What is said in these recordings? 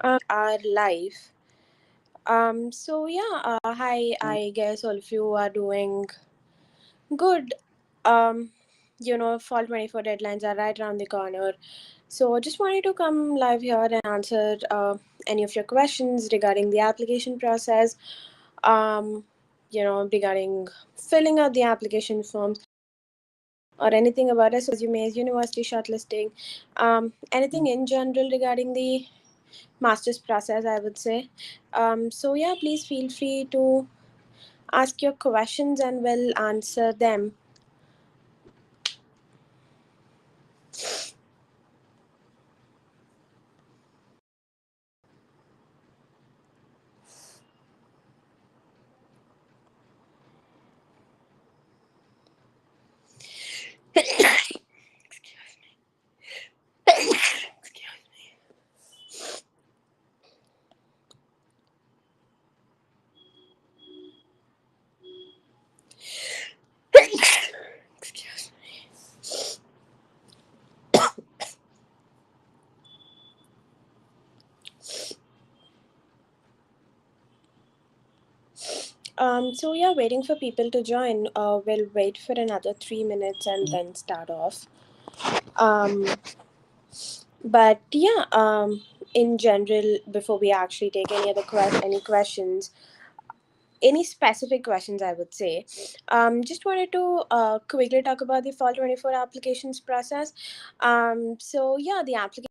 Our life. Hi. I guess all of you are doing good. Um, Fall 24 deadlines are right around the corner. So, just wanted to come live here and answer any of your questions regarding the application process. Um, Regarding filling out the application forms or anything about resumes, university shortlisting, anything in general regarding the master's process, I would say. Please feel free to ask your questions and we'll answer them. Excuse me. Waiting for people to join. We'll wait for another 3 minutes and then start off. Um, in general, before we actually take any questions, any specific questions, I would say. Just wanted to quickly talk about the Fall 24 applications process. The applications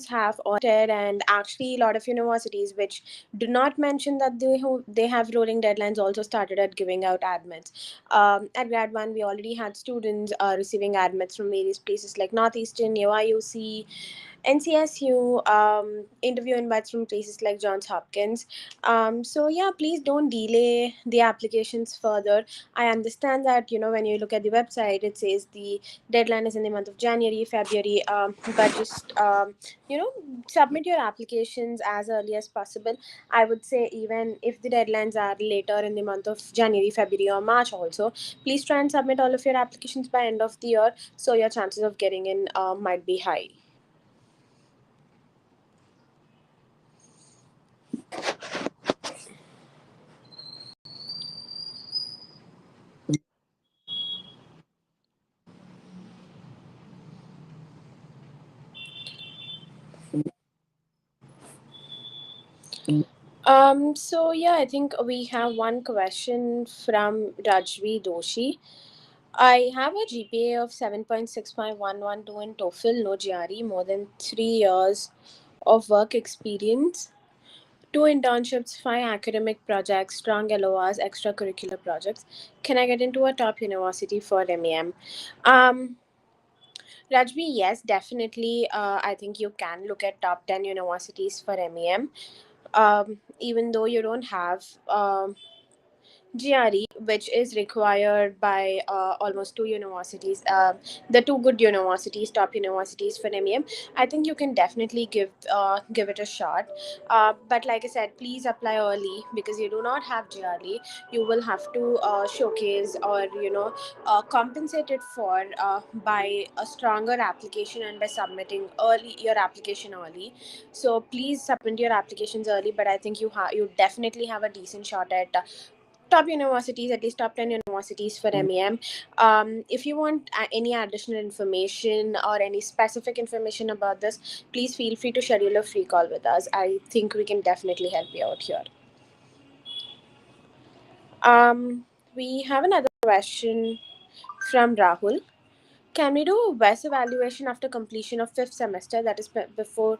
have audited, and actually a lot of universities which do not mention that they have rolling deadlines also started at giving out admits. At grad 1 we already had students receiving admits from various places like Northeastern, UIUC, NCSU, interview invites from places like Johns Hopkins. Please don't delay the applications further. I understand that when you look at the website, it says the deadline is in the month of January, February, but just submit your applications as early as possible. I would say even if the deadlines are later in the month of January, February, or March, also please try and submit all of your applications by end of the year, so your chances of getting in might be high. I think we have one question from Rajvi Doshi. I have a GPA of 7.6512 in TOEFL, no GRE, more than 3 years of work experience, two internships, five academic projects, strong LORs, extracurricular projects. Can I get into a top university for MEM? Um, Rajvi, yes, definitely. I think you can look at top 10 universities for MEM. Even though you don't have GRE, which is required by almost two universities, the two good universities, top universities for MEM. I think you can definitely give it a shot. But like I said, please apply early because you do not have GRE. You will have to showcase or compensate it for by a stronger application and by submitting early your application early. So please submit your applications early. But I think you definitely have a decent shot at top universities, at least top 10 universities for MEM. If you want any additional information or any specific information about this, please feel free to schedule a free call with us. I think we can definitely help you out here. We have another question from Rahul. Can we do a WES evaluation after completion of fifth semester, that is before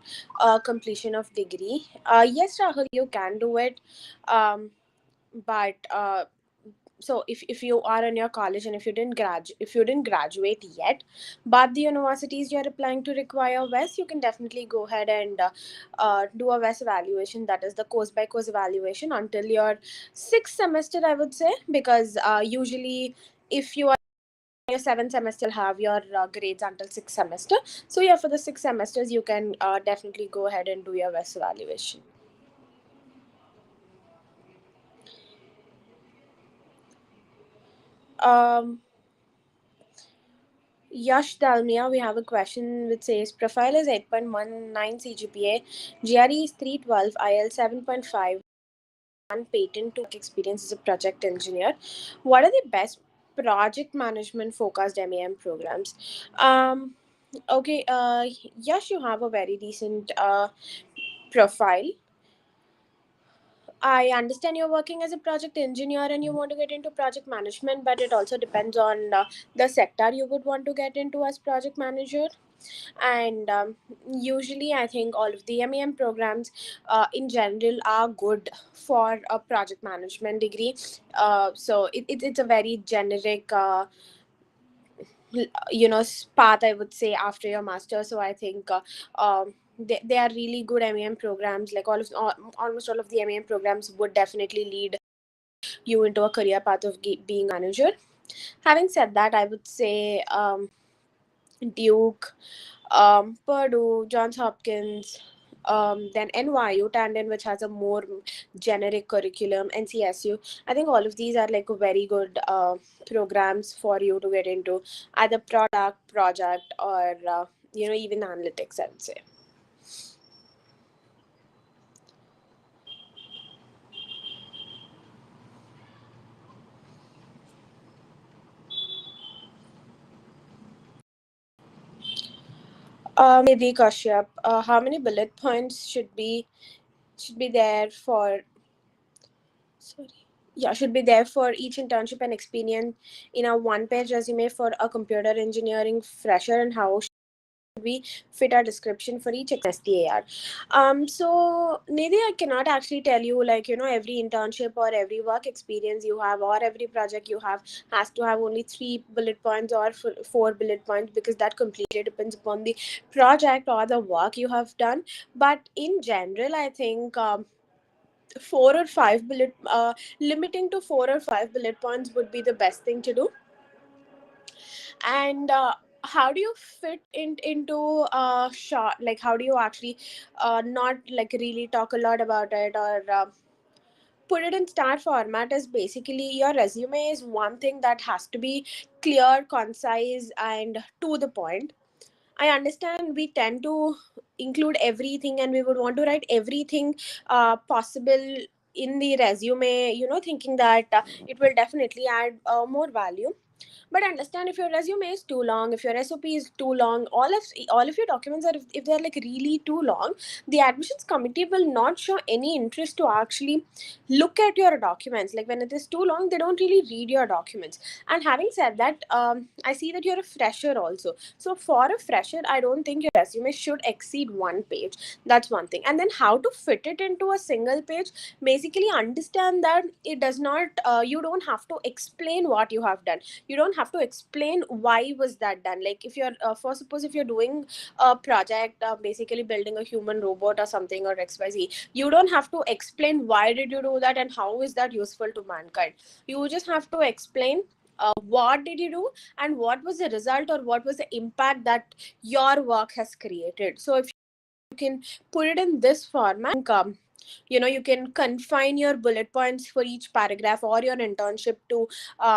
completion of degree? Yes, Rahul, you can do it. But so if you are in your college and if you didn't graduate yet, but the universities you're applying to require WES, you can definitely go ahead and do a WES evaluation, that is the course by course evaluation, until your sixth semester, I would say, because usually if you are your seventh semester, you'll have your grades until sixth semester. So yeah, for the 6 semesters you can definitely go ahead and do your WES evaluation. um Yash Dalmia, we have a question which says profile is 8.19 CGPA, GRE is 312, IL 7.5, one patent to experience as a project engineer. What are the best project management focused MEM programs? Um, okay, Yash, you have a very decent profile. I understand you're working as a project engineer and you want to get into project management, but it also depends on the sector you would want to get into as project manager. And usually, I think all of the MEM programs in general are good for a project management degree. It's a very generic. Path, I would say, after your master. So I think they are really good MEM programs. Like almost all of the MEM programs would definitely lead you into a career path of being manager. Having said that, I would say Duke, Purdue, Johns Hopkins, then NYU, Tandon, which has a more generic curriculum, NCSU. I think all of these are like very good programs for you to get into either product, project, or even analytics, I would say. Nidhi Kashyap, how many bullet points should be there for sorry should be there for each internship and experience in a one page resume for a computer engineering fresher, and how should we fit our description for each STAR? So Nidhi, I cannot actually tell you, like, every internship or every work experience you have or every project you have has to have only 3 bullet points or 4 bullet points, because that completely depends upon the project or the work you have done. But in general, I think limiting to 4 or 5 bullet points would be the best thing to do. And how do you fit into a shot, like how do you actually not like really talk a lot about it, or put it in star format? Is basically your resume is one thing that has to be clear, concise, and to the point. I understand we tend to include everything and we would want to write everything possible in the resume, thinking that it will definitely add more value. But understand, if your resume is too long, if your SOP is too long, all of your documents are, if they're like really too long, the admissions committee will not show any interest to actually look at your documents. Like when it is too long, they don't really read your documents. And having said that, I see that you're a fresher also. So for a fresher, I don't think your resume should exceed one page. That's one thing. And then how to fit it into a single page, basically understand that it does not you don't have to explain what you have done. You don't have to explain why was that done. Like if you're for suppose if you're doing a project, basically building a human robot or something, or XYZ, you don't have to explain why did you do that and how is that useful to mankind. You just have to explain what did you do and what was the result, or what was the impact that your work has created. So if you can put it in this format, you can confine your bullet points for each paragraph or your internship to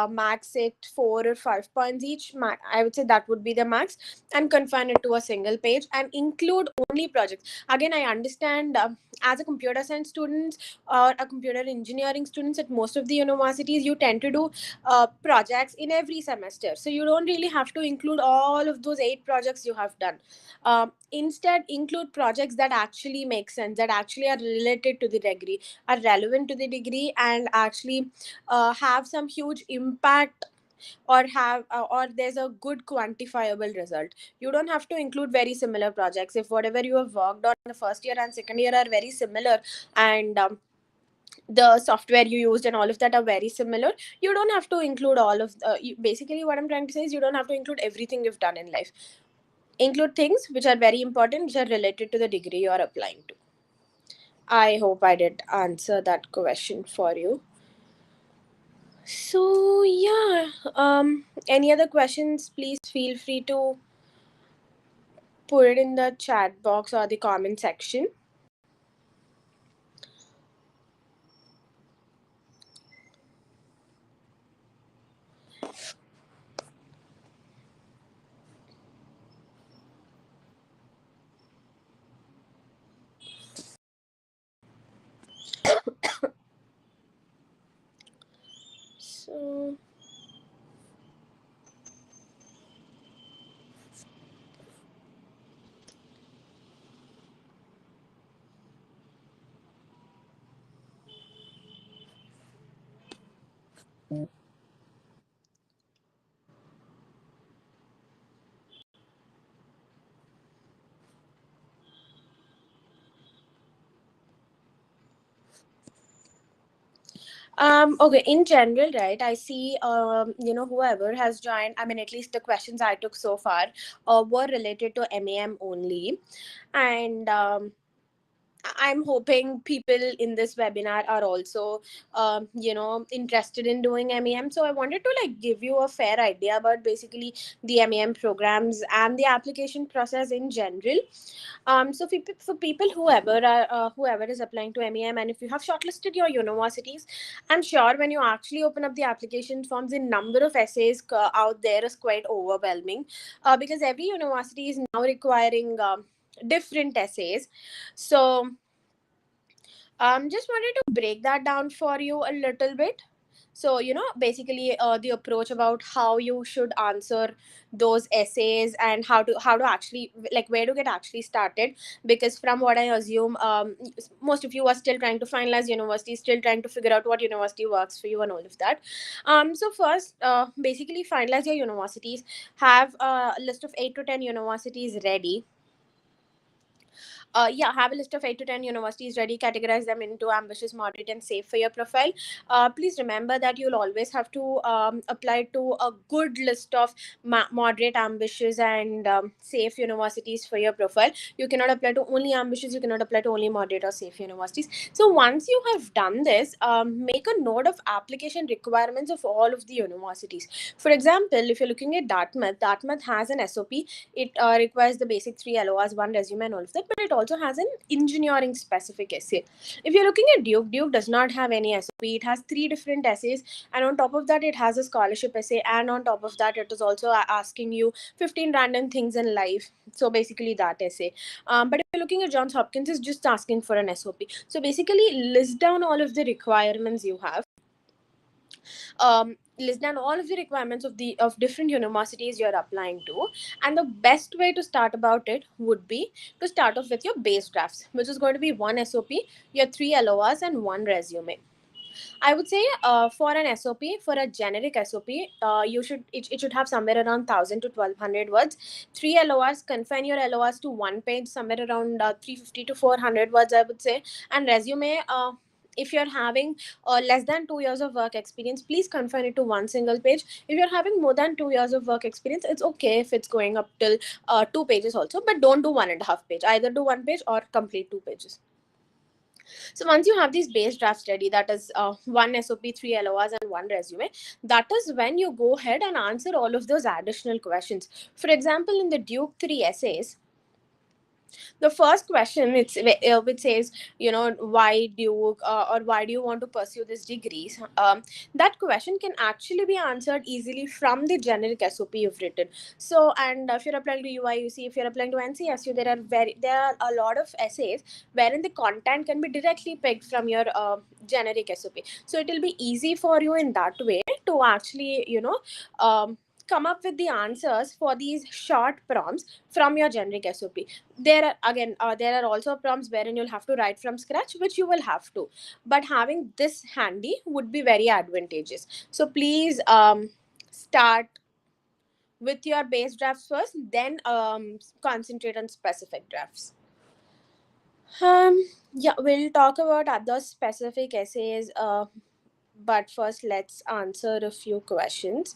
max it 4 or 5 points each. I would say that would be the max, and confine it to a single page and include only projects. Again, I understand, as a computer science student or a computer engineering students at most of the universities, you tend to do projects in every semester, so you don't really have to include all of those 8 projects you have done. Instead, include projects that actually make sense, that actually are related to the degree, are relevant to the degree, and actually have some huge impact, or there's a good quantifiable result. You don't have to include very similar projects. If whatever you have worked on in the first year and second year are very similar, and the software you used and all of that are very similar, you don't have to include all of basically what I'm trying to say is, you don't have to include everything you've done in life. Include things which are very important, which are related to the degree you are applying to. I hope I did answer that question for you. So yeah, any other questions, please feel free to put it in the chat box or the comment section. Okay, in general, right, I see, whoever has joined, I mean, at least the questions I took so far were related to MAM only. And I'm hoping people in this webinar are also, interested in doing MEM. So I wanted to like give you a fair idea about basically the MEM programs and the application process in general. So for people whoever is applying to MEM, and if you have shortlisted your universities, I'm sure when you actually open up the application forms, the number of essays out there is quite overwhelming, because every university is now requiring different essays. So just wanted to break that down for you a little bit. So, basically, the approach about how you should answer those essays, and how to actually, like, where to get actually started. Because from what I assume, most of you are still trying to finalize university, still trying to figure out what university works for you and all of that. So first, basically, finalize your universities. Have a list of 8 to 10 universities ready. Have a list of 8 to 10 universities ready. Categorize them into ambitious, moderate, and safe for your profile. Please remember that you'll always have to apply to a good list of moderate, ambitious, and safe universities for your profile. You cannot apply to only ambitious, you cannot apply to only moderate or safe universities. So once you have done this, make a note of application requirements of all of the universities. For example, if you're looking at Dartmouth has an SOP. It requires the basic 3 LORs, one resume, and all of that, but it also has an engineering specific essay. If you're looking at Duke does not have any SOP. It has 3 different essays, and on top of that, it has a scholarship essay, and on top of that, it is also asking you 15 random things in life. So basically, that essay. But if you're looking at Johns Hopkins, it's just asking for an SOP. So basically, list down all of the requirements you have. List down all of the requirements of different universities you're applying to, and the best way to start about it would be to start off with your base drafts, which is going to be one SOP, your 3 LORs, and one resume. I would say, for an SOP, for a generic SOP, it should have somewhere around 1,000 to 1,200 words. 3 LORs, confine your LORs to one page, somewhere around 350 to 400 words, I would say. And resume, if you're having less than 2 years of work experience, please confine it to one single page. If you're having more than 2 years of work experience, it's okay if it's going up till 2 pages also, but don't do 1.5 page. Either do one page or complete 2 pages. So once you have these base drafts ready, that is one SOP, 3 LORs, and one resume, that is when you go ahead and answer all of those additional questions. For example, in the Duke 3 essays, the first question, which says, why do you or why do you want to pursue this degrees, that question can actually be answered easily from the generic SOP you've written. So, and if you're applying to UIUC, if you're applying to NCSU, there are a lot of essays wherein the content can be directly picked from your generic SOP. So it will be easy for you in that way to actually, come up with the answers for these short prompts from your generic SOP. There are also prompts wherein you'll have to write from scratch, which you will have to, but having this handy would be very advantageous. So please, start with your base drafts first, then concentrate on specific drafts. Yeah, we'll talk about other specific essays, but first let's answer a few questions.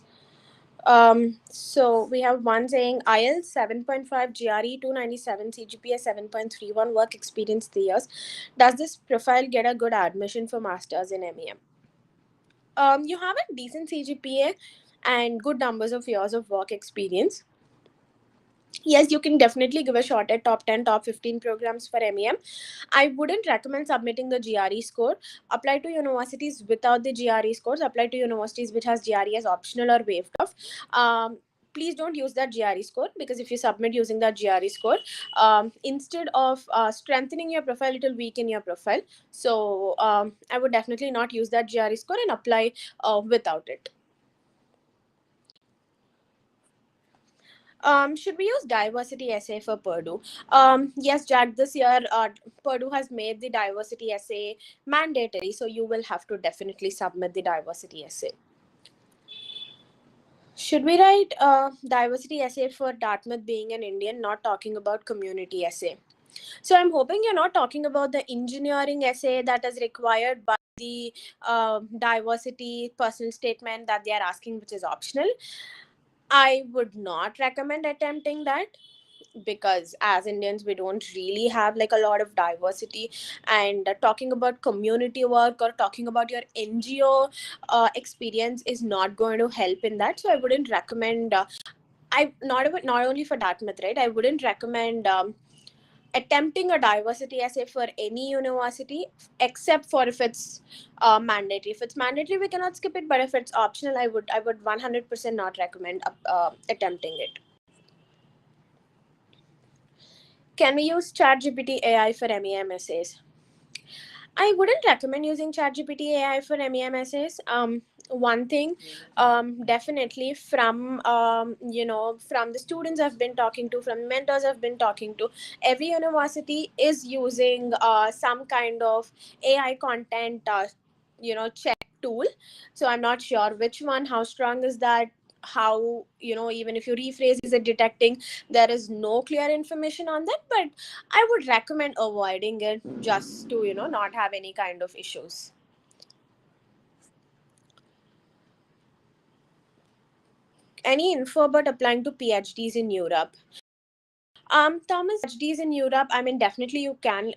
So we have one saying IELTS 7.5, GRE 297, CGPA 7.31, work experience 3 years. Does this profile get a good admission for masters in MEM? You have a decent CGPA and good numbers of years of work experience. Yes, you can definitely give a shot at top 10, top 15 programs for MEM. I wouldn't recommend submitting the GRE score. Apply to universities without the GRE scores. Apply to universities which has GRE as optional or waived off. Please don't use that GRE score, because if you submit using that GRE score, instead of strengthening your profile, it will weaken your profile. So I would definitely not use that GRE score and apply without it. Should we use diversity essay for Purdue? Yes, Jack, this year Purdue has made the diversity essay mandatory, so you will have to definitely submit the diversity essay. Should we write a diversity essay for Dartmouth being an Indian, not talking about community essay? So I'm hoping you're not talking about the engineering essay that is required by the diversity personal statement that they are asking, which is optional. I would not recommend attempting that, because as Indians we don't really have like a lot of diversity, and talking about community work or talking about your NGO experience is not going to help in that. So I wouldn't recommend. Not only for Dartmouth, right? I wouldn't recommend attempting a diversity essay for any university, except for if it's mandatory. If it's mandatory, we cannot skip it. But if it's optional, I would 100% not recommend attempting it. Can we use ChatGPT AI for MEM essays? I wouldn't recommend using ChatGPT AI for MEM essays. One thing, definitely from from the students I've been talking to, from mentors I've been talking to, every university is using some kind of AI content, check tool. So I'm not sure which one, how strong is that, how, even if you rephrase, is it detecting? There is no clear information on that, but I would recommend avoiding it, just to, not have any kind of issues. Any info about applying to PhDs in Europe? Thomas, PhDs in Europe, I mean, definitely you can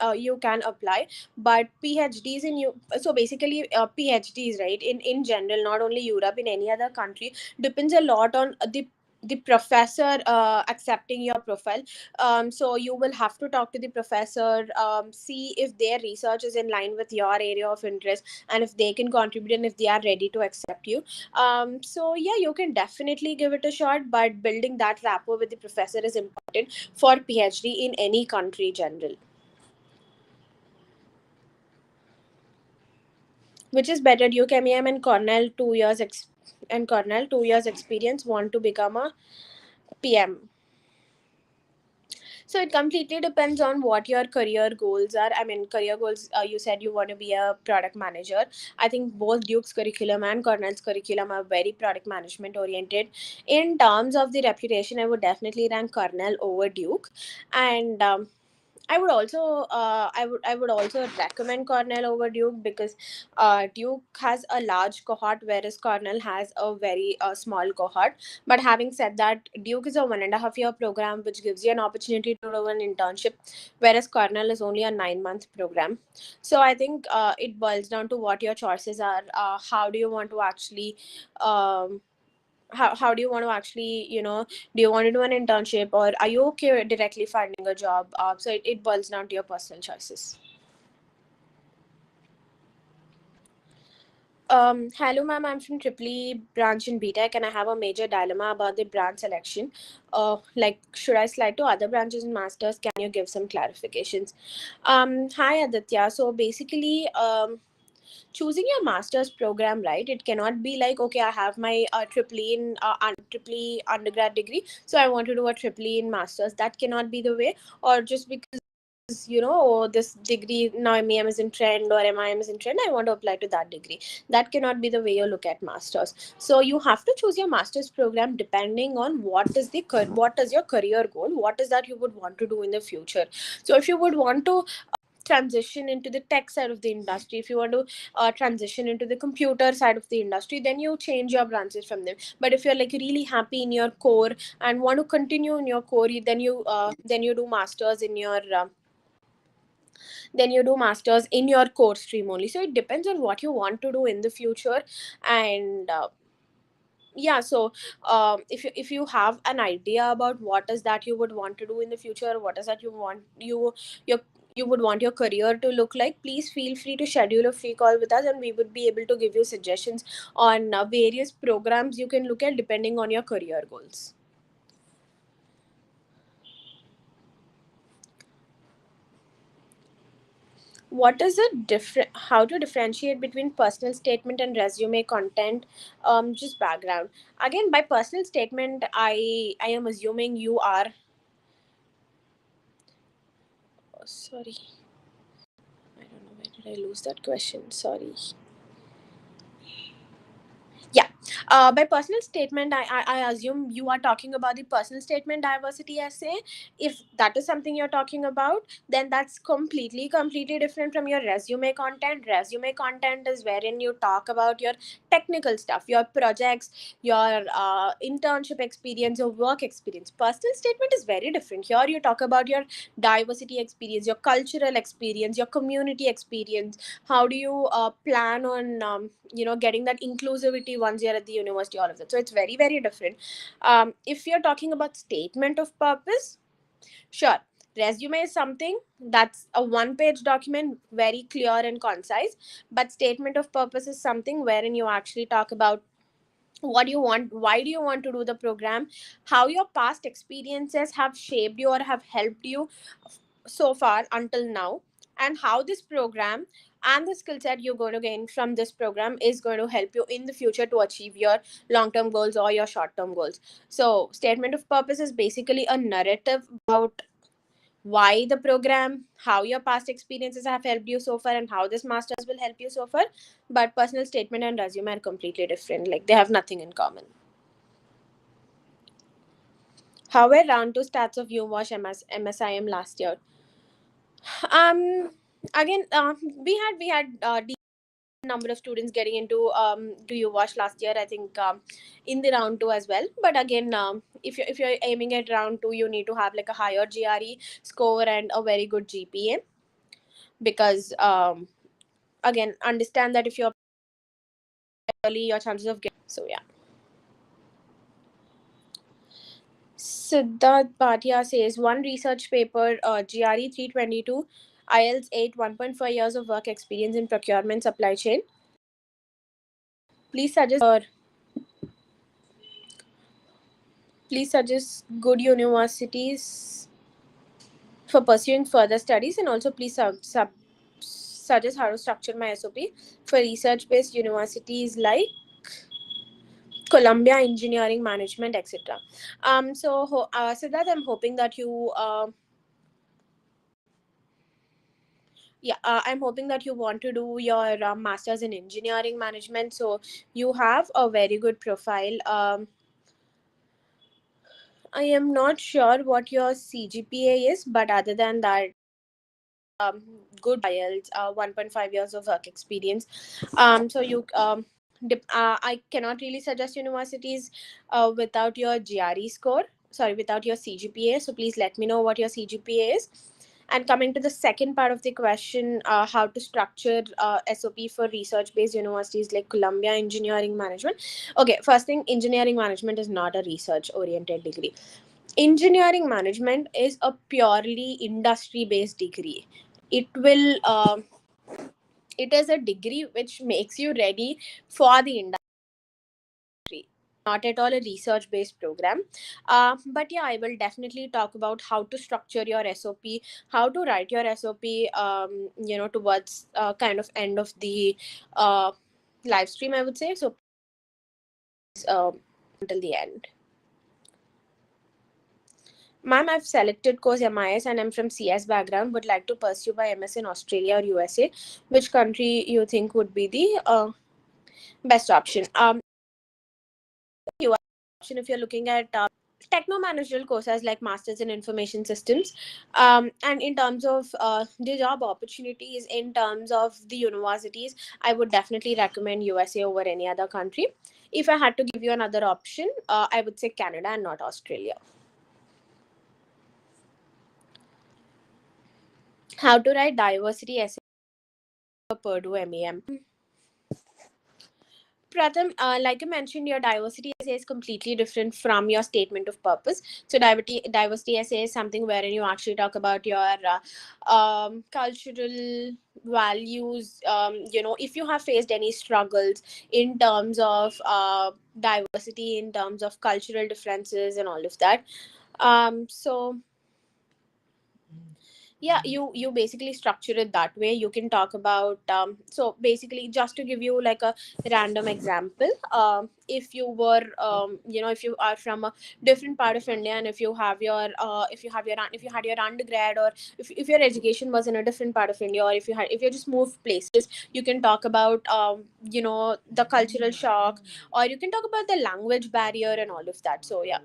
apply, but PhDs in you so basically PhDs, right? In general, not only Europe, in any other country, depends a lot on the professor accepting your profile. So you will have to talk to the professor, see if their research is in line with your area of interest, and if they can contribute, and if they are ready to accept you. So yeah, you can definitely give it a shot, but building that rapport with the professor is important for PhD in any country general. Which is better, Duke MEM and Cornell 2 years and Cornell 2 years experience want to become a PM? So it completely depends on what your career goals are. I mean, career goals. You said you want to be a product manager. I think both Duke's curriculum and Cornell's curriculum are very product management oriented. In terms of the reputation, I would definitely rank Cornell over Duke, and I would also recommend Cornell over Duke, because Duke has a large cohort, whereas Cornell has a very small cohort. But having said that, Duke is a 1.5 year program which gives you an opportunity to do an internship, whereas Cornell is only a 9 month program. So I think it boils down to what your choices are. How do you want to actually um, how do you want to actually, do you want to do an internship, or are you okay directly finding a job? So it boils down to your personal choices. Hello ma'am, I'm from Triple E branch in BTech, and I have a major dilemma about the branch selection. Like, should I slide to other branches in masters? Can you give some clarifications? Hi Aditya. So basically, choosing your master's program, right, it cannot be like, okay, I have my triple E in triple E undergrad degree, so I want to do a triple E in masters. That cannot be the way. Or just because, oh, this degree now MEM is in trend or MIM is in trend, I want to apply to that degree. That cannot be the way you look at masters. So you have to choose your master's program depending on what is your career goal, what is that you would want to do in the future. So if you would want to transition into the tech side of the industry, if you want to transition into the computer side of the industry, then you change your branches from them. But if you're like really happy in your core and want to continue in your core, then you do masters in your then you do masters in your core stream only. So it depends on what you want to do in the future. And yeah, so if you have an idea about what is that you would want to do in the future, what is that your you would want your career to look like, please feel free to schedule a free call with us, and we would be able to give you suggestions on various programs you can look at depending on your career goals. What is it different, how to differentiate between personal statement and resume content? Just background. Again, by personal statement, I am assuming you are, oh, sorry, I don't know, where did I lose that question? Sorry. Yeah. By personal statement, I assume you are talking about the personal statement diversity essay. If that is something you're talking about, then that's completely different from your resume content. Resume content is wherein you talk about your technical stuff, your projects, your internship experience, your work experience. Personal statement is very different. Here you talk about your diversity experience, your cultural experience, your community experience. How do you plan on getting that inclusivity once you're at the university, all of that. So it's very different. If you're talking about statement of purpose, sure, resume is something that's a one page document, very clear and concise. But statement of purpose is something wherein you actually talk about what do you want, why do you want to do the program, how your past experiences have shaped you or have helped you so far until now, and how this program and the skill set you're going to gain from this program is going to help you in the future to achieve your long term goals or your short term goals. So statement of purpose is basically a narrative about why the program, how your past experiences have helped you so far, and how this masters will help you so far. But personal statement and resume are completely different, like they have nothing in common. How were round two stats of UWash MSIM last year? um Again, we had number of students getting into do you watch last year, I think, in the round two as well. But again, if you're aiming at round two, you need to have like a higher GRE score and a very good GPA, because again, understand that if you're early, your chances of getting, so yeah. Siddharth Bhatia says one research paper, GRE 322, IELTS 8, 1.5 years of work experience in procurement supply chain. Please suggest or please suggest good universities for pursuing further studies, and also please suggest how to structure my SOP for research based universities like Columbia Engineering Management, etc. So that I'm hoping that you I'm hoping that you want to do your masters in engineering management, so you have a very good profile. I am not sure what your CGPA is, but other than that, good IELTS, 1.5 years of work experience. So you I cannot really suggest universities without your GRE score. Sorry, without your CGPA. So please let me know what your CGPA is. And coming to the second part of the question, how to structure SOP for research-based universities like Columbia Engineering Management. Okay, first thing, engineering management is not a research-oriented degree. Engineering management is a purely industry-based degree. It will it is a degree which makes you ready for the industry, not at all a research based program. But yeah, I will definitely talk about how to structure your SOP, how to write your SOP, towards kind of end of the uh, live stream, I would say. So until the end. Ma'am, I've selected course MIS and I'm from CS background, would like to pursue by MS in Australia or USA. Which country you think would be the best option? US option if you're looking at techno managerial courses like Masters in Information Systems. And in terms of the job opportunities, in terms of the universities, I would definitely recommend USA over any other country. If I had to give you another option, I would say Canada and not Australia. How to write diversity essay for Purdue MEM. Pratham, like I mentioned, your diversity essay is completely different from your statement of purpose. So, diversity essay is something wherein you actually talk about your cultural values. If you have faced any struggles in terms of diversity, in terms of cultural differences, and all of that. So yeah, you basically structure it that way. You can talk about so basically, just to give you like a random example, if you were if you are from a different part of India, and if you had your undergrad, or if your education was in a different part of India, or if you just moved places, you can talk about the cultural shock, or you can talk about the language barrier and all of that. So yeah.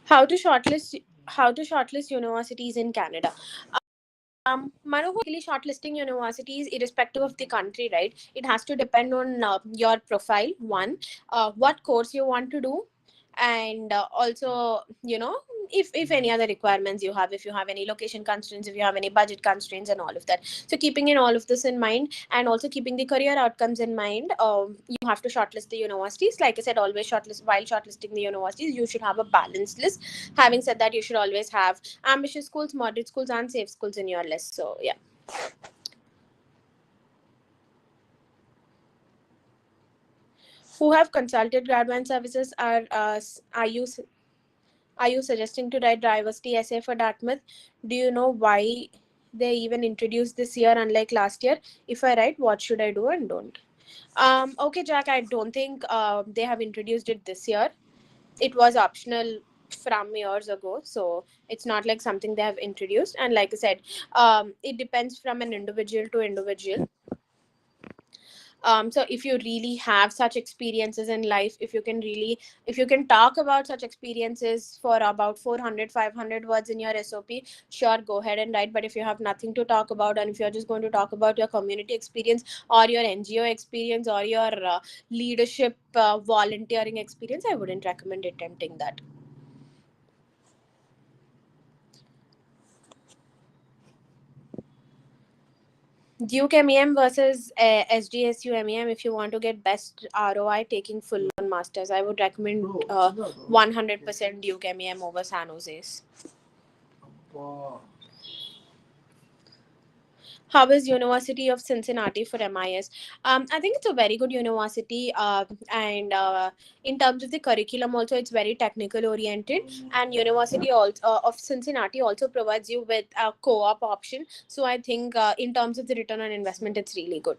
how to shortlist how to shortlist universities in Canada. Manu, shortlisting universities, irrespective of the country, right? It has to depend on your profile. One, what course you want to do, and also, if any other requirements you have, if you have any location constraints, if you have any budget constraints, and all of that. So, keeping in all of this in mind, and also keeping the career outcomes in mind, you have to shortlist the universities. Like I said, always shortlist while shortlisting the universities. You should have a balanced list. Having said that, you should always have ambitious schools, moderate schools, and safe schools in your list. So yeah. Who have consulted Gradvine services are you suggesting to write diversity essay for Dartmouth? Do you know why they even introduced this year unlike last year? If I write, what should I do and don't? Okay, Jack, I don't think they have introduced it this year. It was optional from years ago, so it's not like something they have introduced. And like I said, it depends from an individual to individual. So if you really have such experiences in life, if you can talk about such experiences for about 400, 500 words in your SOP, sure, go ahead and write. But if you have nothing to talk about, and if you're just going to talk about your community experience, or your NGO experience, or your leadership volunteering experience, I wouldn't recommend attempting that. Duke MEM versus SDSU MEM. If you want to get best ROI taking full on masters, I would recommend 100% Duke MEM over San Jose's. How is University of Cincinnati for MIS? I think it's a very good university, and in terms of the curriculum, also it's very technical oriented. And University also, of Cincinnati also provides you with a co-op option. So I think in terms of the return on investment, it's really good.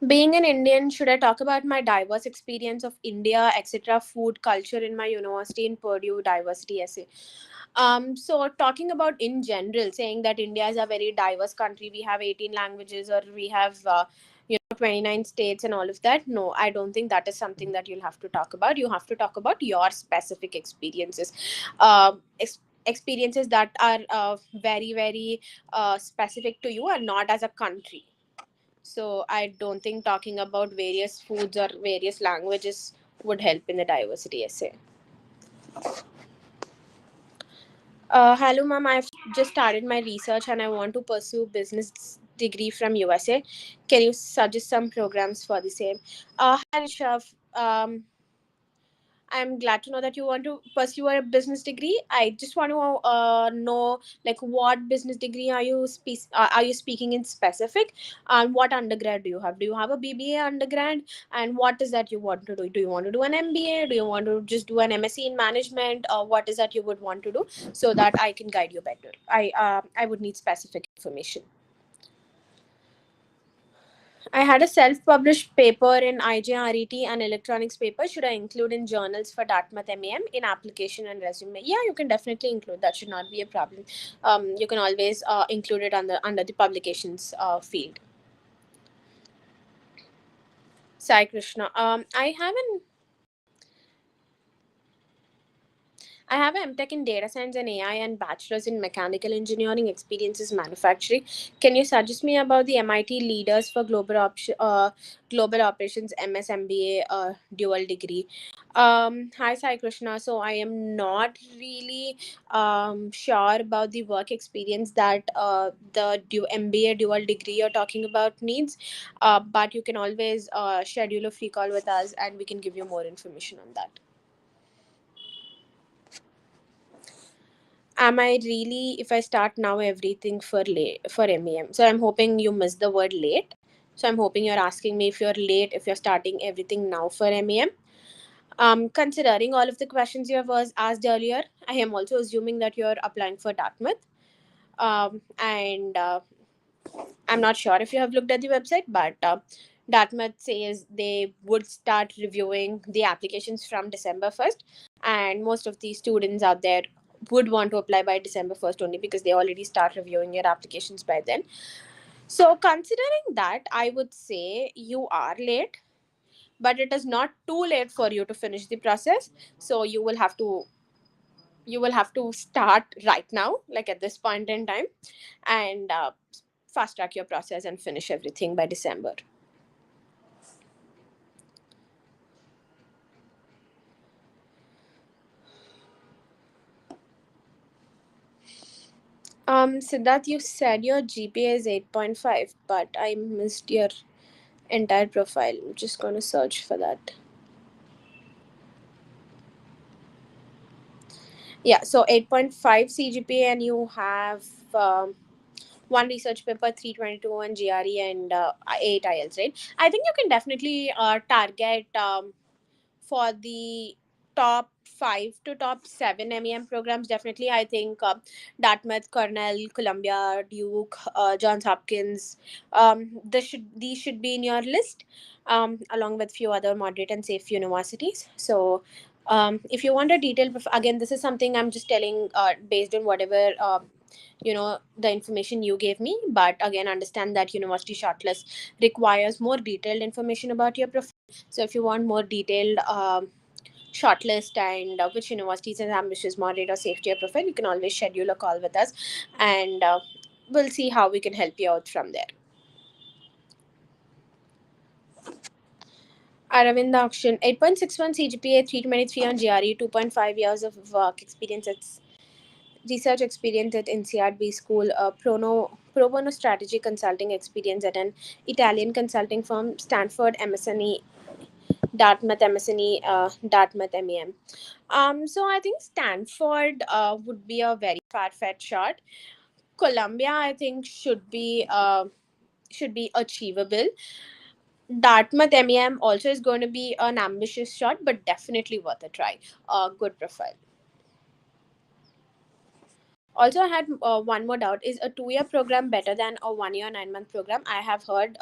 Being an Indian, should I talk about my diverse experience of India, etc., food, culture in my university in Purdue diversity essay? So talking about in general, saying that India is a very diverse country, we have 18 languages, or we have 29 states and all of that. No, I don't think that is something that you'll have to talk about. You have to talk about your specific experiences, experiences that are very very specific to you, and not as a country. So I don't think talking about various foods or various languages would help in the diversity essay. Hello, ma'am. I've just started my research and I want to pursue business degree from USA. Can you suggest some programs for the same? Hi, Rishabh. I'm glad to know that you want to pursue a business degree. I just want to know, like, what business degree are you speaking in specific, and what undergrad do you have? Do you have a BBA undergrad, and what is that you want to do? Do you want to do an MBA? Do you want to just do an MSc in management? What is that you would want to do, so that I can guide you better? I would need specific information. I had a self-published paper in IJRET and electronics paper. Should I include in journals for Dartmouth MEM in application and resume? Yeah, you can definitely include. That should not be a problem. You can always include it under the publications field. Sai Krishna. I haven't. I have an MTech in data science and AI and bachelor's in mechanical engineering. Experiences manufacturing. Can you suggest me about the MIT leaders for global operations MS MBA dual degree? Hi Sai Krishna. So I am not really sure about the work experience that the MBA dual degree you're talking about needs. But you can always schedule a free call with us, and we can give you more information on that. Am I really, if I start now everything for late for MEM? So I'm hoping you missed the word late. So I'm hoping you're asking me if you're late, if you're starting everything now for MEM. Considering all of the questions you have asked earlier, I am also assuming that you're applying for Dartmouth. And I'm not sure if you have looked at the website, but Dartmouth says they would start reviewing the applications from December 1st. And most of the students out there would want to apply by December 1st only because they already start reviewing your applications by then. So, considering that, I would say you are late, but it is not too late for you to finish the process. So, you will have to start right now, like at this point in time, and fast track your process and finish everything by December. Siddharth, you said your GPA is 8.5, but I missed your entire profile. I'm just going to search for that. Yeah, so 8.5 CGPA, and you have one research paper, 322 on GRE, and 8 IELTS, right? I think you can definitely target for the top 5 to top 7 MEM programs. Definitely, I think Dartmouth, Cornell, Columbia, Duke, Johns Hopkins. These should be in your list, along with few other moderate and safe universities. So. If you want a detailed, again, this is something I'm just telling based on whatever the information you gave me. But again, understand that university shortlist requires more detailed information about your profile. So if you want more detailed shortlist and which universities and ambitious moderate or safety profile, you can always schedule a call with us, and we'll see how we can help you out from there. Aravinda Auction, 8.61 CGPA, 323 on GRE, 2.5 years of work experience. It's research experience at NCRB school, pro bono strategy consulting experience at an Italian consulting firm, Stanford MSNE, Dartmouth MSNE, Dartmouth MEM. So I think Stanford would be a very far-fetched shot. Columbia, I think, should be achievable. Dartmouth MEM also is going to be an ambitious shot, but definitely worth a try. Good profile. Also, I had one more doubt: is a 2-year program better than a 1-year 9-month program? I have heard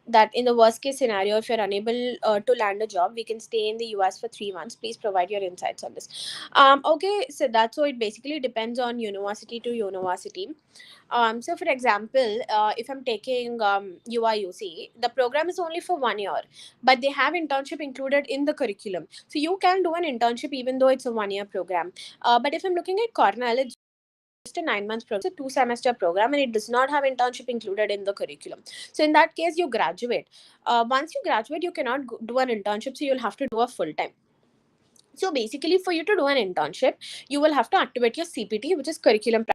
that in the worst case scenario, if you're unable to land a job, we can stay in the US for 3 months. Please provide your insights on this. Okay, so that's so it basically depends on university to university. So for example, if I'm taking UIUC, the program is only for 1 year, but they have internship included in the curriculum. So you can do an internship even though it's a 1-year program. But if I'm looking at Cornell, it's just a 9 months program. It's a 2 semester program, and it does not have internship included in the curriculum. So in that case, you graduate. Once you graduate, you cannot do an internship, so you'll have to do a full time. So basically, for you to do an internship, you will have to activate your CPT, which is curriculum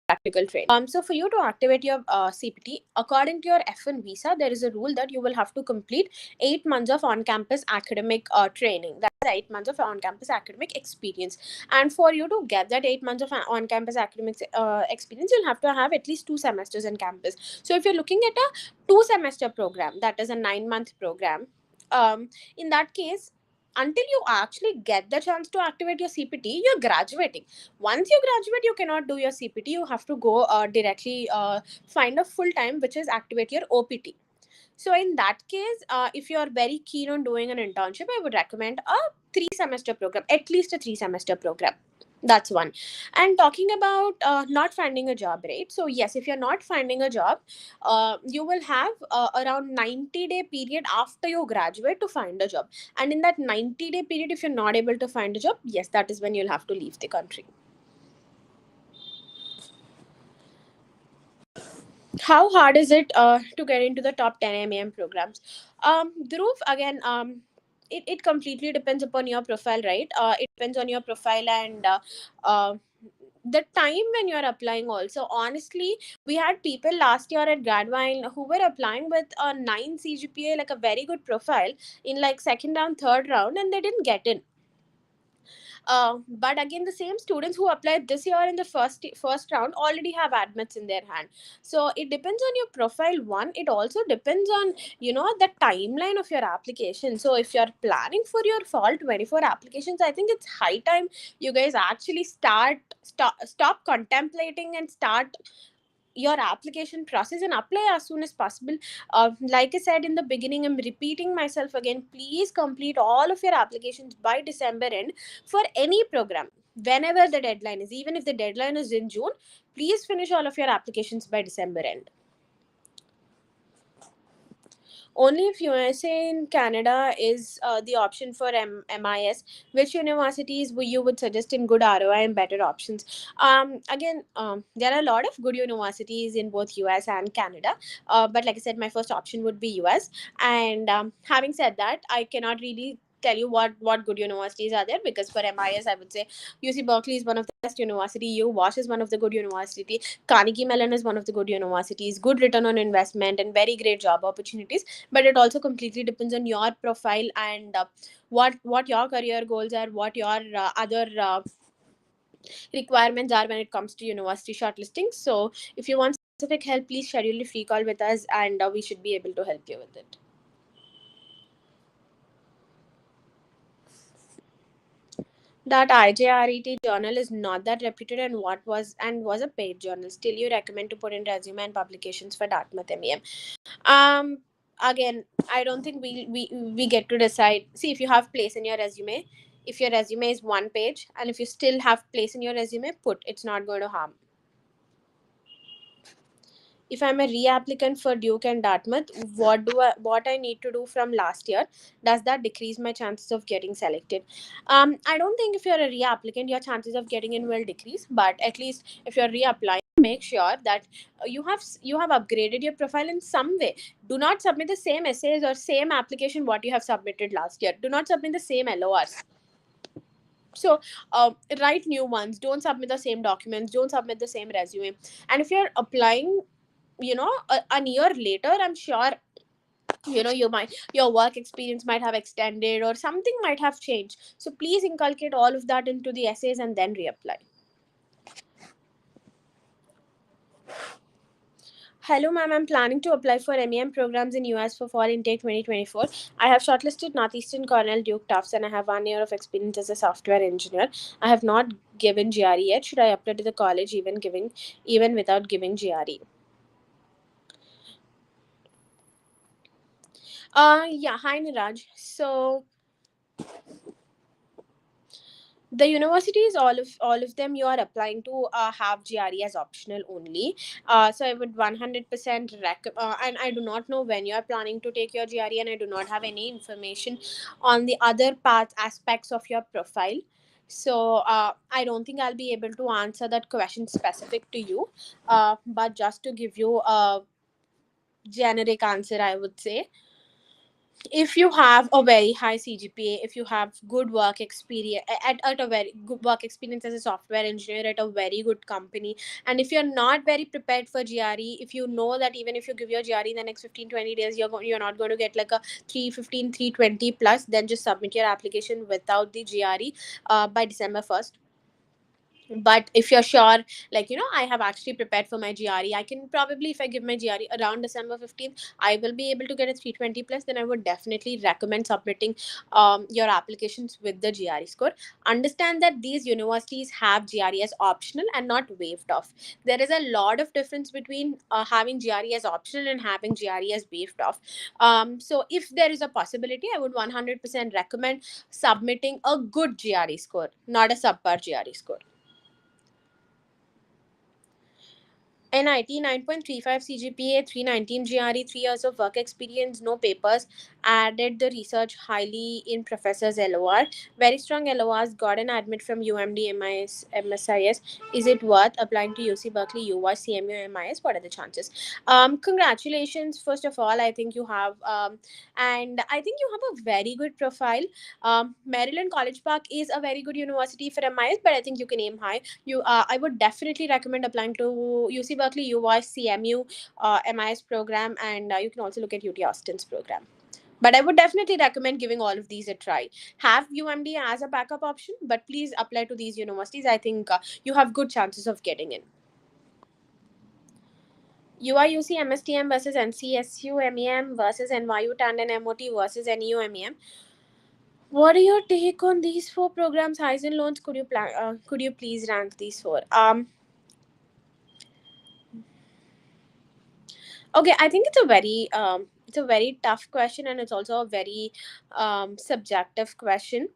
practical training. So for you to activate your CPT, according to your F1 visa, there is a rule that you will have to complete 8 months of on-campus academic training. That's 8 months of on-campus academic experience. And for you to get that 8 months of on-campus academic experience, you'll have to have at least 2 semesters in campus. So if you're looking at a 2 semester program, that is a 9-month program, in that case, until you actually get the chance to activate your CPT, you're graduating. Once you graduate, you cannot do your CPT. You have to go directly find a full time, which is activate your OPT. So in that case, if you're very keen on doing an internship, I would recommend a 3 semester program, at least a 3 semester program. That's one. And talking about not finding a job, right? So yes, if you're not finding a job, you will have around 90-day period after you graduate to find a job. And in that 90-day period, if you're not able to find a job, yes, that is when you'll have to leave the country. How hard is it to get into the top 10 MEM programs? Dhruv, again, it completely depends upon your profile, right? It depends on your profile and the time when you're applying also. Honestly, we had people last year at Gradvine who were applying with a 9 CGPA, like a very good profile, in like second round, third round, and they didn't get in. But again, the same students who applied this year in the first round already have admits in their hand. So it depends on your profile. One, it also depends on the timeline of your application. So if you're planning for your fall 24 applications, I think it's high time you guys actually stop contemplating and start your application process and apply as soon as possible. Like I said in the beginning, I'm repeating myself again, please complete all of your applications by December end for any program. Whenever the deadline is, even if the deadline is in June, please finish all of your applications by December end. Only if USA in Canada is the option for MIS, which universities you would suggest in good ROI and better options? Again, there are a lot of good universities in both US and Canada, but like I said, my first option would be US. And having said that, I cannot really tell you what good universities are there, because for MIS I would say UC Berkeley is one of the best university, U Wash is one of the good university, Carnegie Mellon is one of the good universities, good return on investment and very great job opportunities. But it also completely depends on your profile and what your career goals are, what your other requirements are when it comes to university shortlisting. So if you want specific help, please schedule a free call with us, and we should be able to help you with it. That IJRET journal is not that reputed and was a paid journal. Still, you recommend to put in resume and publications for Dartmouth MEM. um Again, I don't think we get to decide. See, if you have place in your resume, if your resume is one page, and if you still have place in your resume, put, it's not going to harm. If I'm a reapplicant for Duke and Dartmouth, what I need to do from last year? Does that decrease my chances of getting selected? I don't think if you're a reapplicant, your chances of getting in will decrease. But at least if you're reapplying, make sure that you have upgraded your profile in some way. Do not submit the same essays or same application what you have submitted last year. Do not submit the same LORs. So write new ones. Don't submit the same documents. Don't submit the same resume. And if you're applying a year later, I'm sure your work experience might have extended or something might have changed. So please inculcate all of that into the essays and then reapply. Hello ma'am, I'm planning to apply for MEM programs in US for fall intake 2024. I have shortlisted Northeastern, Cornell, Duke, Tufts, and I have 1 year of experience as a software engineer. I have not given GRE yet. Should I apply to the college even without giving GRE? Yeah, hi Niraj. So the universities, all of them you are applying to have GRE as optional only. So I would 100% and I do not know when you are planning to take your GRE, and I do not have any information on the other parts aspects of your profile. So I don't think I'll be able to answer that question specific to you, but just to give you a generic answer, I would say, if you have a very high CGPA, if you have good work experience at a very good work experience as a software engineer at a very good company, and if you're not very prepared for GRE, if you know that even if you give your GRE in the next 15-20 days, you're not going to get like a 315 320 plus, then just submit your application without the GRE by December 1st. But if you're sure, like I have actually prepared for my GRE, I can probably, if I give my GRE around December 15th, I will be able to get a 320 plus, then I would definitely recommend submitting your applications with the GRE score. Understand that these universities have GRE as optional and not waived off. There is a lot of difference between having GRE as optional and having GRE as waived off. So if there is a possibility, I would 100% recommend submitting a good GRE score, not a subpar GRE score. NIT 9.35 CGPA, 319 GRE, 3 years of work experience, no papers. Added the research highly in professor's LOR. Very strong LORs, got an admit from UMD MSIS. Is it worth applying to UC Berkeley, UY, CMU, MIS? What are the chances? Congratulations, first of all. I think you have, and I think you have a very good profile. Maryland College Park is a very good university for MIS, but I think you can aim high. I would definitely recommend applying to UC Berkeley, UI, CMU, MIS program, and you can also look at UT Austin's program. But I would definitely recommend giving all of these a try. Have UMD as a backup option, but please apply to these universities. I think you have good chances of getting in. UIUC MSTM versus NCSU MEM versus NYU Tandon MOT versus NEU MEM. What are your take on these four programs? Highs and loans. Could you please rank these four? Okay, I think it's a very tough question, and it's also a very subjective question.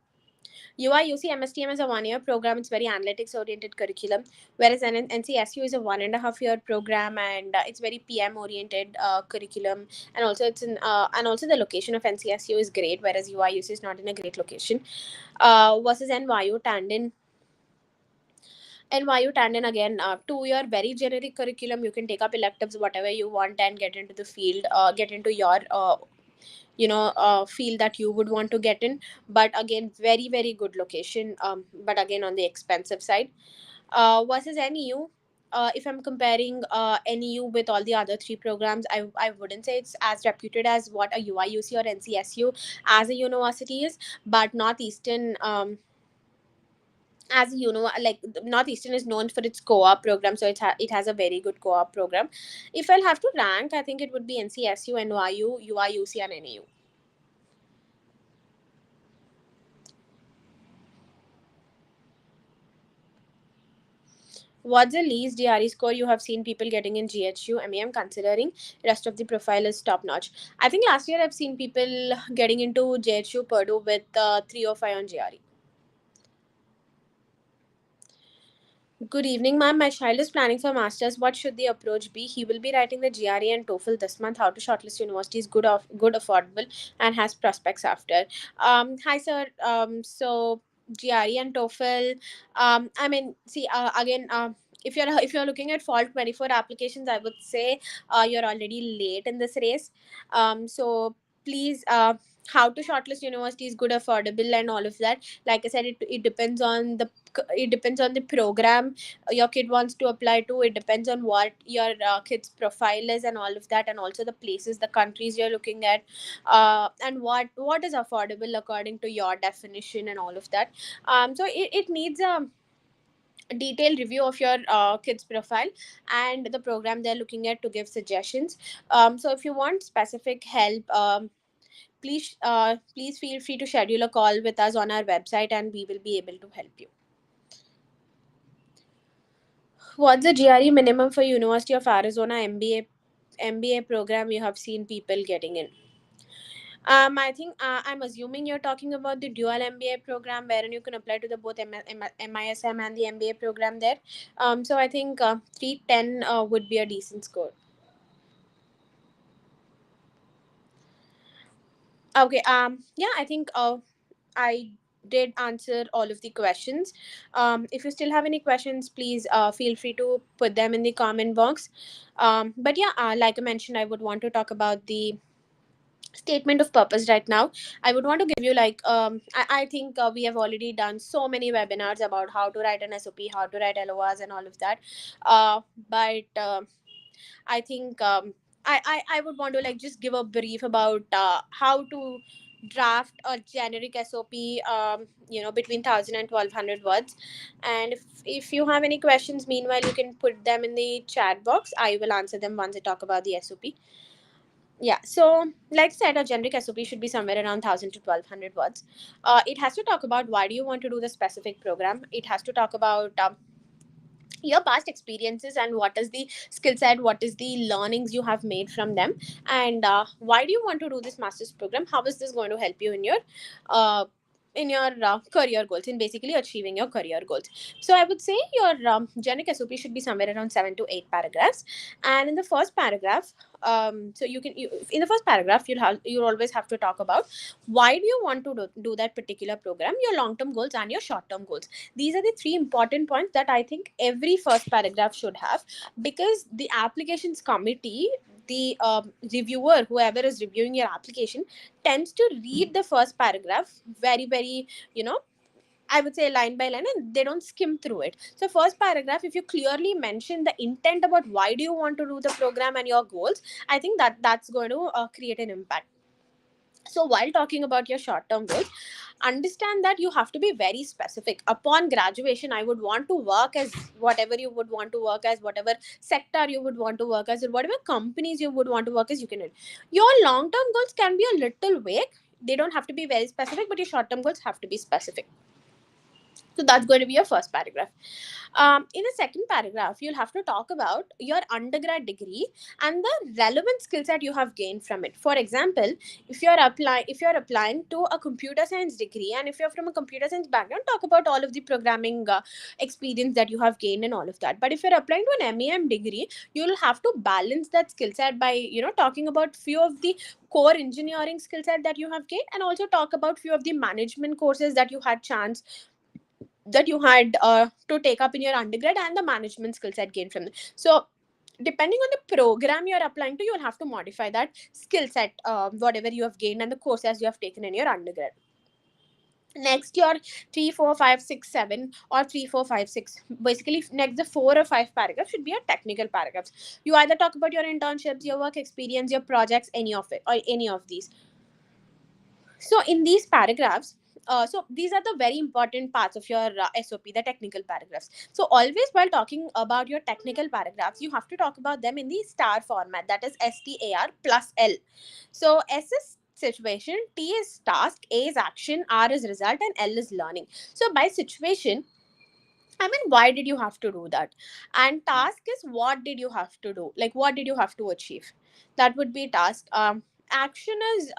UIUC MSTM is a 1 year program. It's very analytics oriented curriculum, whereas NCSU is a 1.5 year program, and it's very PM oriented curriculum. And also and also the location of NCSU is great, whereas UIUC is not in a great location. Versus NYU Tandon. NYU Tandon again, 2 year very generic curriculum. You can take up electives whatever you want and get into the field, get into your field that you would want to get in. But again, very very good location. But again, on the expensive side. Versus NEU. If I'm comparing NEU with all the other three programs, I wouldn't say it's as reputed as what a UIUC or NCSU as a university is. But Northeastern, as you know, like Northeastern is known for its co-op program, so it has a very good co-op program. If I'll have to rank, I think it would be NCSU, NYU, UIUC, and NEU. What's the least DRE score you have seen people getting in GHU? MEM, considering rest of the profile is top notch. I think last year I've seen people getting into GHU Purdue with 305 on GRE. Good evening, ma'am. My child is planning for masters. What should the approach be? He will be writing the GRE and TOEFL this month. How to shortlist universities? Good, affordable, and has prospects after. Hi, sir. So GRE and TOEFL. I mean, see, again. If you're looking at fall 24 applications, I would say you're already late in this race. So please, how to shortlist universities, good, affordable, and all of that. Like I said, it depends on the program your kid wants to apply to. It depends on what your kid's profile is and all of that, and also the places, the countries you're looking at, and what is affordable according to your definition and all of that. So it needs a detailed review of your kids profile and the program they're looking at to give suggestions. So if you want specific help, please feel free to schedule a call with us on our website, and we will be able to help you. What's the GRE minimum for University of Arizona MBA program you have seen people getting in? I think I'm assuming you're talking about the dual MBA program wherein you can apply to the both MISM and the MBA program there. So I think 310 would be a decent score. Okay. Yeah, I think I did answer all of the questions. If you still have any questions, please feel free to put them in the comment box. But yeah, like I mentioned, I would want to talk about the statement of purpose right now. I would want to give you like I think we have already done so many webinars about how to write an SOP, how to write LORs, and all of that. But I think I would want to like just give a brief about how to draft a generic SOP, between 1000 and 1200 words. And if you have any questions, meanwhile, you can put them in the chat box. I will answer them once I talk about the SOP. Yeah, so like I said, a generic SOP should be somewhere around 1000 to 1200 words. It has to talk about why do you want to do the specific program. It has to talk about your past experiences and what is the skill set, what is the learnings you have made from them, and why do you want to do this master's program. How is this going to help you in your career goals, in basically achieving your career goals. So I would say your generic SOP should be somewhere around 7 to 8 paragraphs. And in the first paragraph, in the first paragraph, you'll always have to talk about why do you want to do that particular program, your long term goals and your short term goals. These are the three important points that I think every first paragraph should have, because the applications committee, the reviewer, whoever is reviewing your application, tends to read the first paragraph very, very, you know, I would say line by line, and they don't skim through it. So, first paragraph, if you clearly mention the intent about why do you want to do the program and your goals, I think that's going to create an impact. So, while talking about your short term goals, understand that you have to be very specific. Upon graduation, I would want to work as whatever you would want to work as, whatever sector you would want to work as, or whatever companies you would want to work as, you can do it. Your long term goals can be a little vague. They don't have to be very specific, but your short term goals have to be specific. So that's going to be your first paragraph. In the second paragraph, you'll have to talk about your undergrad degree and the relevant skills that you have gained from it. For example, if you're applying to a computer science degree, and if you're from a computer science background, talk about all of the programming experience that you have gained and all of that. But if you're applying to an MEM degree, you'll have to balance that skill set by talking about few of the core engineering skill set that you have gained, and also talk about few of the management courses that you had to take up in your undergrad, and the management skill set gained from it. So depending on the program you're applying to, you'll have to modify that skill set, whatever you have gained and the courses you have taken in your undergrad. Next, your 3 4 5 6 7 or 3 4 5 6, basically next the 4 or 5 paragraphs should be your technical paragraphs. You either talk about your internships, your work experience, your projects, any of it, or any of these. So in these paragraphs, so these are the very important parts of your SOP, the technical paragraphs. So always while talking about your technical paragraphs, you have to talk about them in the star format, that is STAR plus L. So S is situation, T is task, A is action, R is result, and L is learning. So by situation, I mean, why did you have to do that? And task is what did you have to do? Like, what did you have to achieve? That would be task. Action is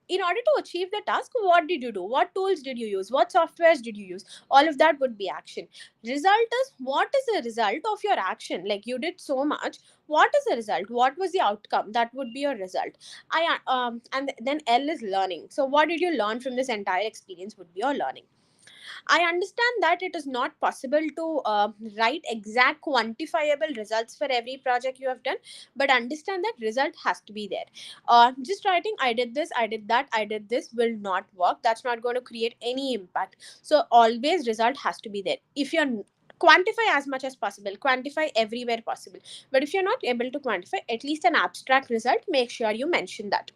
in order to achieve the task, what did you do? What tools did you use? What softwares did you use? All of that would be action. Result is what is the result of your action? Like, you did so much. What is the result? What was the outcome? That would be your result. And then L is learning. So, what did you learn from this entire experience? Would be your learning. I understand that it is not possible to write exact quantifiable results for every project you have done, but understand that result has to be there. Just writing, I did this, I did that, I did this will not work. That's not going to create any impact. So always result has to be there. If you're quantify as much as possible, quantify everywhere possible. But if you're not able to quantify at least an abstract result, make sure you mention that.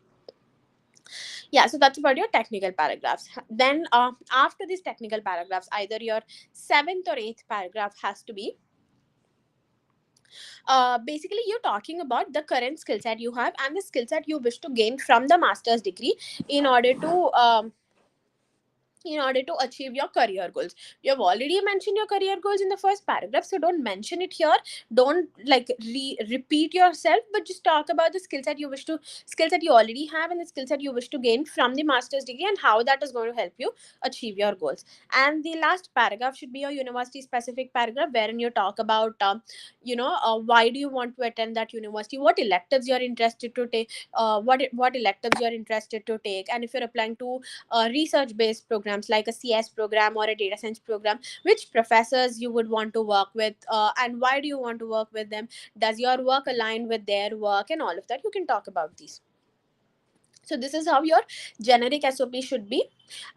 Yeah, so that's about your technical paragraphs. Then after these technical paragraphs, either your seventh or eighth paragraph has to be basically you're talking about the current skill set you have and the skill set you wish to gain from the master's degree in order to achieve your career goals. You have already mentioned your career goals in the first paragraph, so don't mention it here. Don't like repeat yourself, but just talk about the skills that you already have and the skills that you wish to gain from the master's degree and how that is going to help you achieve your goals. And the last paragraph should be your university specific paragraph, wherein you talk about why do you want to attend that university, what electives you're interested to take, what electives you're interested to take, and if you're applying to research based programs like a CS program or a data science program, which professors you would want to work with, and why do you want to work with them, does your work align with their work, and all of that you can talk about these. So this is how your generic SOP should be.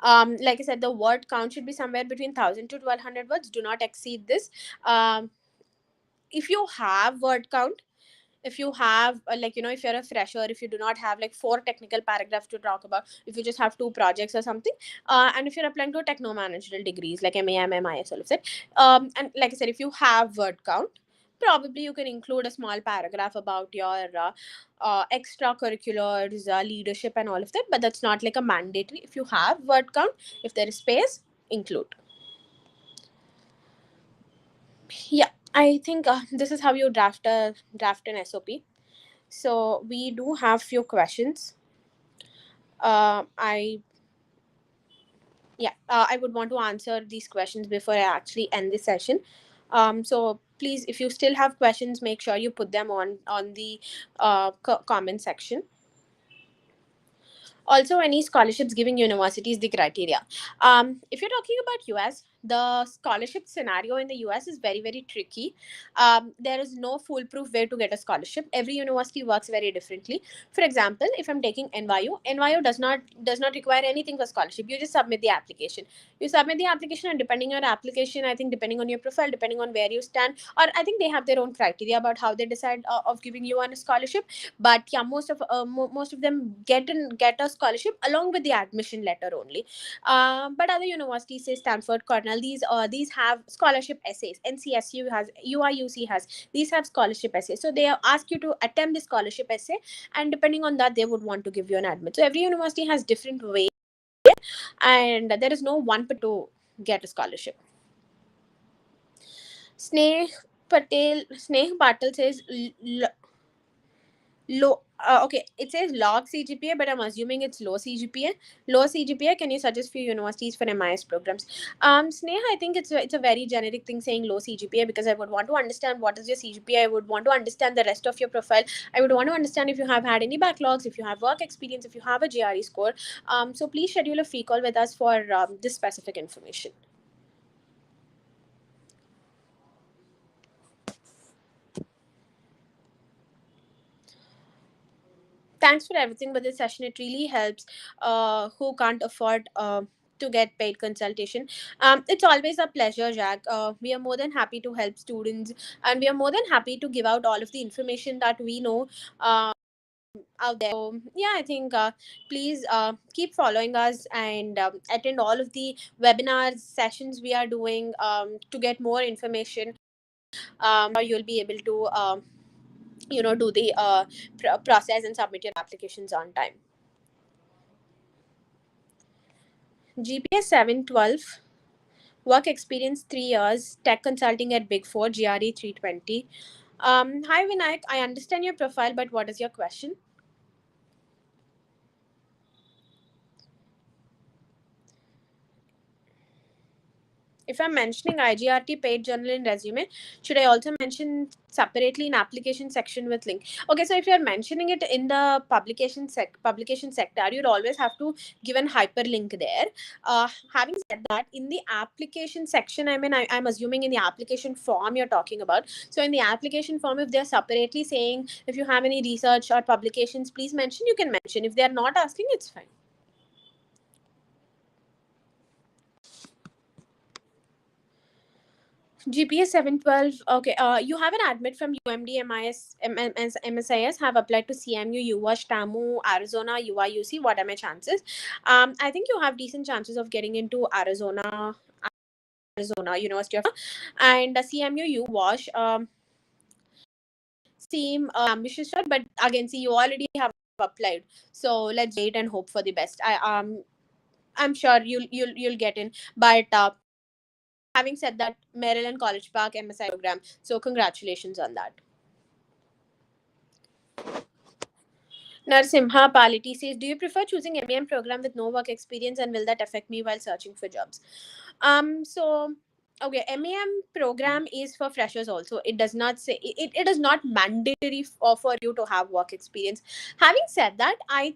Like I said, the word count should be somewhere between 1000 to 1200 words. Do not exceed this. If you have word count, if you have if you're a fresher, if you do not have like 4 technical paragraphs to talk about, if you just have 2 projects or something, and if you're applying to techno managerial degrees like MAM, MIS, all of that, and like I said, if you have word count, probably you can include a small paragraph about your extracurriculars, leadership and all of that, but that's not like a mandatory. If you have word count, if there is space, include. Yeah, I think this is how you draft an SOP. So we do have few questions. I Yeah, I would want to answer these questions before I actually end this session. So please, if you still have questions, make sure you put them on the comment section. Also, any scholarships giving universities the criteria. If you're talking about US, the scholarship scenario in the US is very very tricky. There is no foolproof way to get a scholarship. Every university works very differently. For example, if I'm taking NYU does not require anything for scholarship. You just submit the application. You submit the application, and depending on your application, I think depending on your profile, depending on where you stand, or I think they have their own criteria about how they decide of giving you a scholarship. But yeah, most of them get a scholarship along with the admission letter only. But other universities, say Stanford, Cornell, these have scholarship essays. NCSU has, UIUC has, these have scholarship essays, so they ask you to attempt the scholarship essay, and depending on that they would want to give you an admit. So every university has different ways, and there is no one to get a scholarship. Sneh Patel says low. Okay, it says log CGPA, but I'm assuming it's low CGPA. Low CGPA. Can you suggest few universities for MIS programs? Sneha, I think it's a very generic thing saying low CGPA, because I would want to understand what is your CGPA. I would want to understand the rest of your profile. I would want to understand if you have had any backlogs, if you have work experience, if you have a GRE score. So please schedule a free call with us for this specific information. Thanks for everything with this session. It really helps who can't afford to get paid consultation. It's always a pleasure, Jack. We are more than happy to help students, and we are more than happy to give out all of the information that we know out there. So yeah, I think please keep following us, and attend all of the webinars sessions we are doing to get more information. Or you'll be able to do the process and submit your applications on time. GPA 712, work experience 3 years, tech consulting at Big Four, GRE 320. Hi Vinayak, I understand your profile, but what is your question? If I'm mentioning IGRT paid journal in resume, should I also mention separately in application section with link? Okay, so if you're mentioning it in the publication sector, you'd always have to give an hyperlink there. Having said that, in the application section, I'm assuming in the application form you're talking about. So in the application form, if they're separately saying if you have any research or publications, please mention. You can mention. If they're not asking, it's fine. GPA 712. Okay. You have an admit from UMD, MSIS, have applied to CMU, UWash, TAMU, Arizona, UIUC. What are my chances? I think you have decent chances of getting into Arizona University of, and CMU, UWash. Seem ambitious, but again, see, you already have applied. So let's wait and hope for the best. I'm sure you'll get in, but having said that, Maryland College Park MSI program. So congratulations on that. Narsimha Paliti says, "Do you prefer choosing MEM program with no work experience, and will that affect me while searching for jobs?" So okay, MEM program is for freshers also. It does not say it is not mandatory for you to have work experience. Having said that, I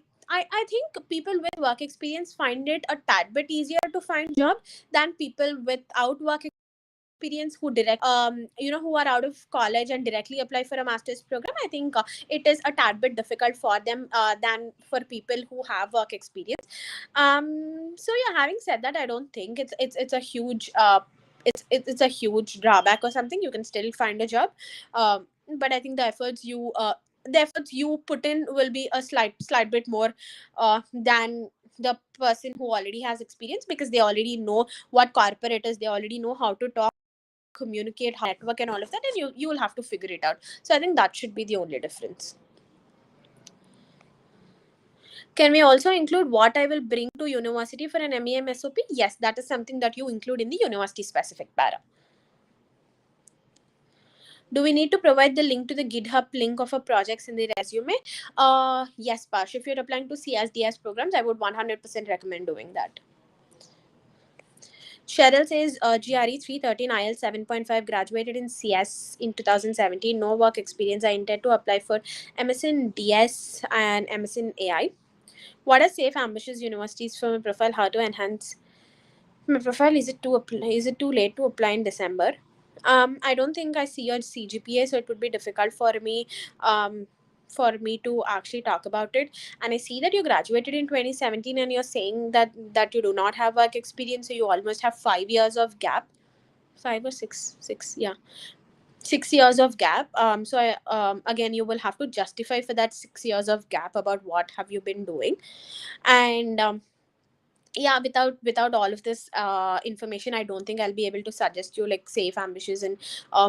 think people with work experience find it a tad bit easier to find job than people without work experience who direct who are out of college and directly apply for a master's program. I think it is a tad bit difficult for them than for people who have work experience. So yeah, having said that, I don't think it's a huge it's a huge drawback or something. You can still find a job, but I think the efforts you put in will be a slight bit more than the person who already has experience, because they already know what corporate is, they already know how to talk, communicate, how network, and all of that, and you will have to figure it out. So I think that should be the only difference. Can we also include what I will bring to university for an MEM SOP? Yes, that is something that you include in the university specific para. Do we need to provide the link to the GitHub link of our projects in the resume? Yes, Parsh. If you're applying to CSDS programs, I would 100% recommend doing that. Cheryl says GRE 313 IELTS 7.5, graduated in CS in 2017. No work experience. I intend to apply for MS in DS and MS in AI. What are safe, ambitious universities for my profile? How to enhance my profile? Is it too is it too late to apply in December? I don't think I see your CGPA, so it would be difficult um, for me to actually talk about it. And I see that you graduated in 2017, and you're saying that you do not have work experience, so you almost have 5 years of gap. 5 or 6, yeah, 6 years of gap. Again, you will have to justify for that 6 years of gap about what have you been doing. And yeah, without all of this information, I don't think I'll be able to suggest you like safe, ambitious, and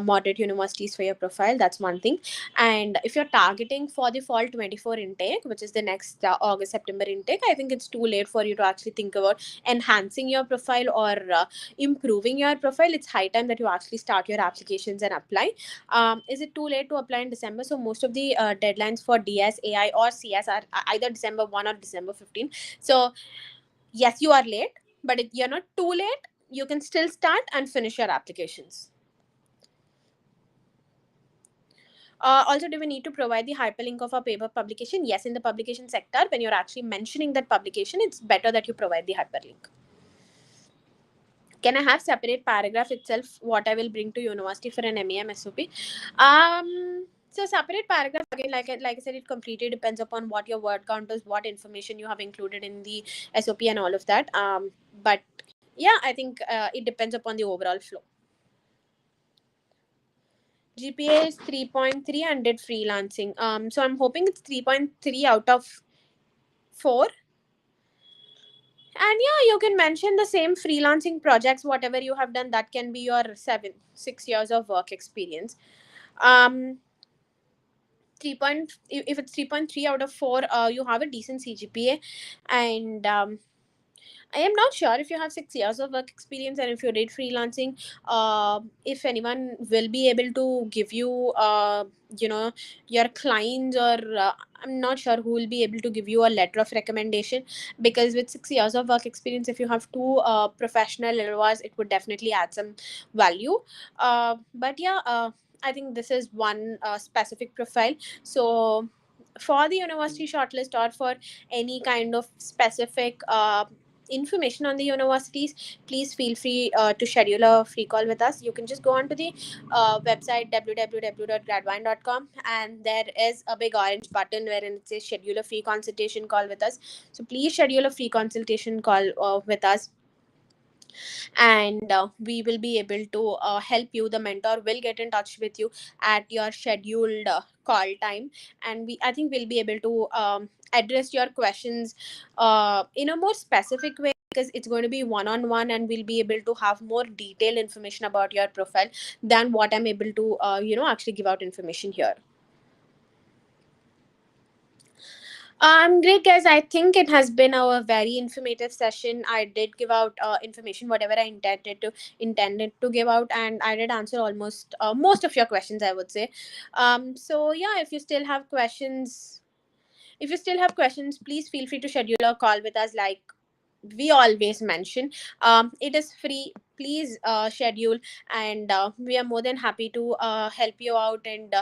moderate universities for your profile. That's one thing. And if you're targeting for the fall 24 intake, which is the next August September intake, I think it's too late for you to actually think about enhancing your profile or improving your profile. It's high time that you actually start your applications and apply. Is it too late to apply in December? So most of the deadlines for DS, AI, or CS are either December 1 or December 15. So yes, you are late, but if you're not too late, you can still start and finish your applications. Also, do we need to provide the hyperlink of our paper publication? Yes, in the publication sector, when you're actually mentioning that publication, it's better that you provide the hyperlink. Can I have separate paragraph itself what I will bring to university for an MEM SOP? So separate paragraph, again, like I said, it completely depends upon what your word count is, what information you have included in the SOP and all of that. But yeah, I think it depends upon the overall flow. GPA is 3.3 and did freelancing. So I'm hoping it's 3.3 out of 4. And yeah, you can mention the same freelancing projects, whatever you have done, that can be your 6 years of work experience. Um, 3 point, if it's 3.3 out of 4, you have a decent CGPA. And I am not sure if you have 6 years of work experience and if you did freelancing, if anyone will be able to give you, you know, your clients, or I'm not sure who will be able to give you a letter of recommendation, because with 6 years of work experience, if you have two professional LORs, it would definitely add some value. But yeah, I think this is one specific profile. So for the university shortlist or for any kind of specific information on the universities, please feel free to schedule a free call with us. You can just go on to the website www.gradvine.com, and there is a big orange button wherein it says schedule a free consultation call with us. So please schedule a free consultation call with us, and we will be able to help you. The mentor will get in touch with you at your scheduled call time, and I think we'll be able to address your questions in a more specific way, because it's going to be one on one, and we'll be able to have more detailed information about your profile than what I'm able to actually give out information here. Great, guys. I think it has been a very informative session. I did give out information, whatever I intended to give out, and I did answer almost most of your questions, I would say. So yeah, if you still have questions, please feel free to schedule a call with us. Like we always mention, it is free. Please schedule, and we are more than happy to help you out and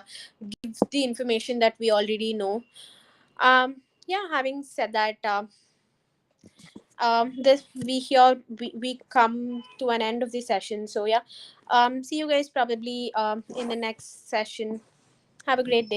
give the information that we already know. Yeah, having said that, this we come to an end of the session. So yeah, see you guys probably in the next session. Have a great day.